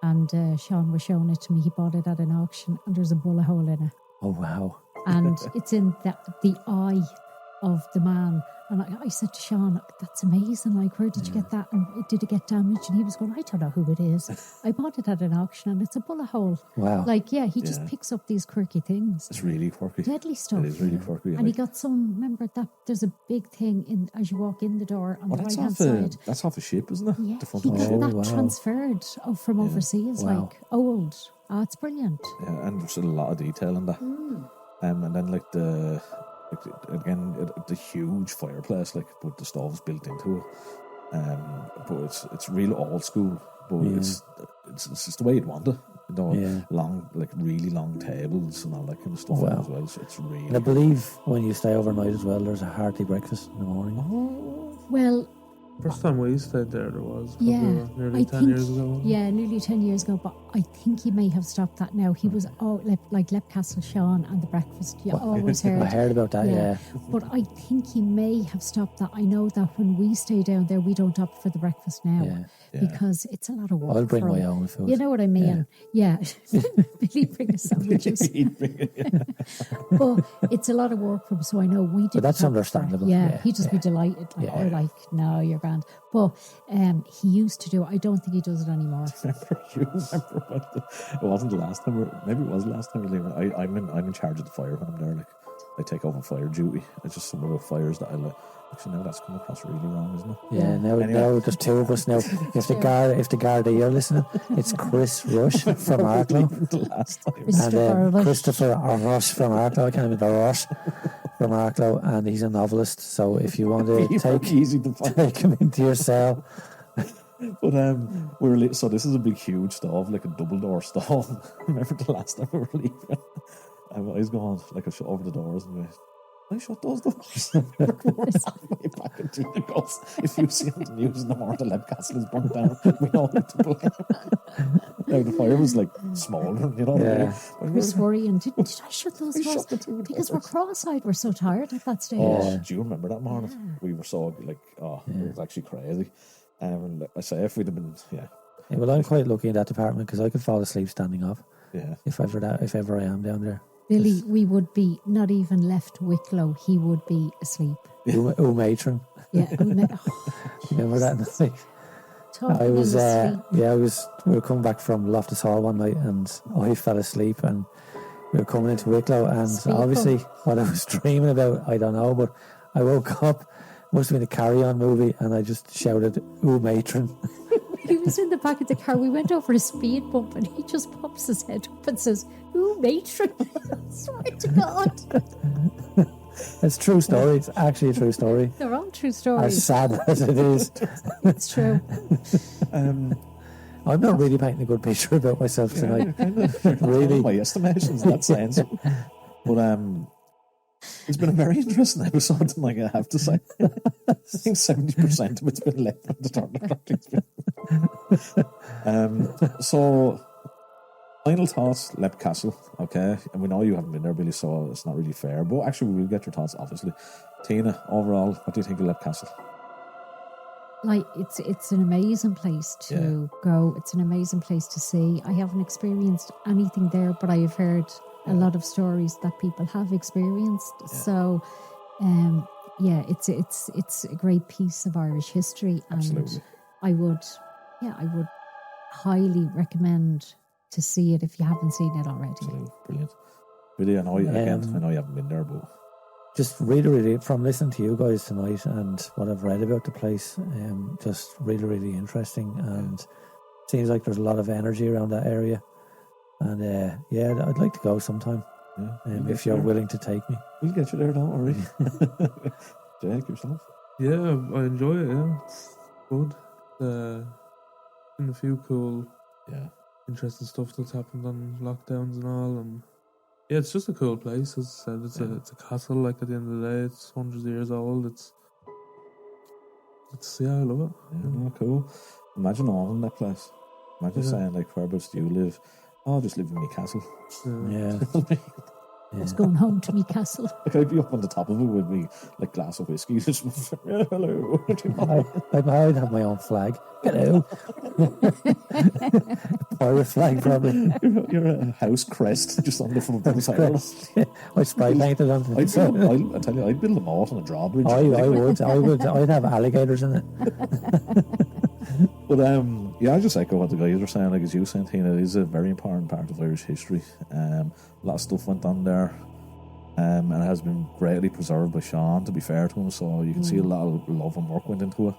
and Sean was showing it to me. He bought it at an auction, and there's a bullet hole in it. Oh, wow. And it's in the eye of the man. And I said to Sean, that's amazing. Like, where did you get that? And did it get damaged? And he was going, I don't know who it is. I bought it at an auction, and it's a bullet hole. Wow. Like, yeah, he just picks up these quirky things. It's really quirky. Deadly stuff. It is really quirky. And he got some, remember that there's a big thing in as you walk in the door on the right hand side. That's off a ship, isn't it? Yeah, The front he of the got ship. that transferred from overseas, Wow. like old. Oh, it's brilliant. Yeah, and there's a lot of detail in that. And then like the huge fireplace, like with the stoves built into it. But it's real old school. But it's just the way you'd want it. You know, long, like really long tables and all that kind of stuff as well. So it's really. And I believe when you stay overnight as well, there's a hearty breakfast in the morning. Well, First time we stayed there was I nearly 10 years ago. Yeah, nearly 10 years ago, but I think he may have stopped that now. He was like Lepcastle Sean and the breakfast. You always heard. I heard about that, yeah. But I think he may have stopped that. I know that when we stay down there, we don't opt for the breakfast now because it's a lot of work. I'll bring for my him. own food. You know what I mean? Yeah. Billy bring us sandwiches. But it's a lot of work for him, so I know we did. But that's understandable. Yeah, he'd just be delighted. Like, no, you're grand. But he used to do it. I don't think he does it anymore. You remember when it wasn't the last time, maybe it was the last time we leave. I'm in charge of the fire when I'm there. Like, I take over fire duty. It's just some of the fires that I like. Actually, now that's coming across really wrong, isn't it? Yeah, now there's two of us now. If the Gardaí are listening, it's Chris Rush from Arklow. The last time. And Christopher Rush from Arklow. I can't even the Rush from Arklow, and he's a novelist. So if you want to take him into your cell. But so this is a big, huge stove, like a double door stove. Remember the last time we were leaving? I was going like I shut over the doors and I shut those doors. We're halfway back into the goes. If you see on the news in the morning, the Lepcastle is burnt down. We know who to blame. Now the fire was like smouldering, you know. Yeah. Chris worrying. Did I shut those doors? Because we're cross-eyed. We're so tired at that stage. Oh, do you remember that morning? Yeah. We were so like, it was actually crazy. And I say, if we'd have been, well, I'm quite lucky in that department because I could fall asleep standing up. Yeah. If ever I am down there. Billy, we would be not even left Wicklow. He would be asleep. Matron. Yeah. Remember that night? We were coming back from Loftus Hall one night and I fell asleep and we were coming into Wicklow and obviously what I was dreaming about, I don't know, but I woke up, must have been a Carry-On movie, and I just shouted, "Ooh, matron." He was in the back of the car. We went over a speed bump and he just pops his head up and says, "Ooh, matron." I swear to God. It's a true story. It's actually a true story. They're all true stories. As sad as it is. It's true. I'm not really painting a good picture about myself tonight. Really? My estimations, that's saying something. But it's been a very interesting episode tonight, I have to say. I think 70% of it's been left on the topic. So, final thoughts, Lepcastle, okay? And we know you haven't been there, Billy, so it's not really fair. But actually, we'll get your thoughts, obviously. Tina, overall, what do you think of Lepcastle? Like, it's an amazing place to go. It's an amazing place to see. I haven't experienced anything there, but I have heard a lot of stories that people have experienced. Yeah. So, it's a great piece of Irish history, and absolutely. I would highly recommend to see it if you haven't seen it already. Absolutely. Brilliant. Really, I know you haven't been there, but just really from listening to you guys tonight and what I've read about the place, just really interesting, and seems like there's a lot of energy around that area. And I'd like to go sometime. Yeah, if you're willing to take me. We'll get you there, don't worry. Jake, yourself? Yeah, I enjoy it, yeah. It's good. Been a few cool, interesting stuff that's happened on lockdowns and all, and it's just a cool place. As I said, it's a castle, like at the end of the day, it's hundreds of years old. It's I love it. Yeah, cool. Imagine owning that place. Imagine saying, like, whereabouts do you live? Oh, I'll just live in my castle. Yeah. I was going home to me castle. Like I'd be up on the top of it with me like glass of whiskey. Just, yeah, hello. I'd have my own flag. Hello. Pirate flag, probably. You're a house crest just on the front of the side. I spray painted on it. I tell you, I'd build a moat on a drawbridge. I would. I'd have alligators in it. But yeah, I just echo what the guys were saying. Like as you were saying, Tina, it is a very important part of Irish history. A lot of stuff went on there, and it has been greatly preserved by Sean, to be fair to him. So you can see a lot of love and work went into it.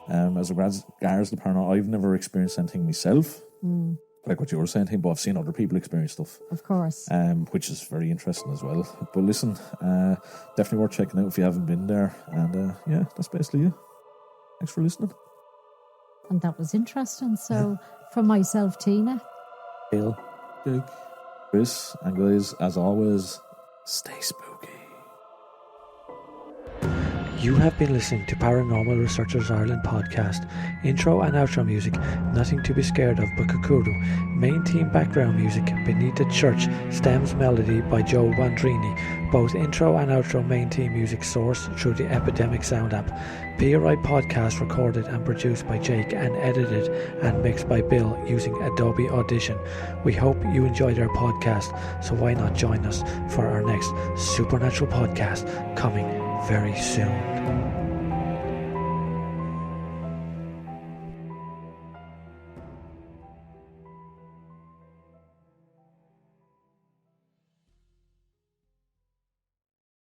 As regards the paranormal, I've never experienced anything myself, like what you were saying, but I've seen other people experience stuff. Of course. Which is very interesting as well. But listen, definitely worth checking out if you haven't been there. And yeah, that's basically it. Thanks for listening. And that was interesting. So, from myself, Tina, Bill, Jake, Chris, and guys, as always, stay spooky. You have been listening to Paranormal Researchers Ireland podcast. Intro and outro music, Nothing to be Scared of by Kakuru. Main theme background music, Beneath the Church, Stems Melody by Joe Bandrini. Both intro and outro main theme music sourced through the Epidemic Sound app. PRI podcast recorded and produced by Jake and edited and mixed by Bill using Adobe Audition. We hope you enjoyed our podcast, so why not join us for our next supernatural podcast coming very soon.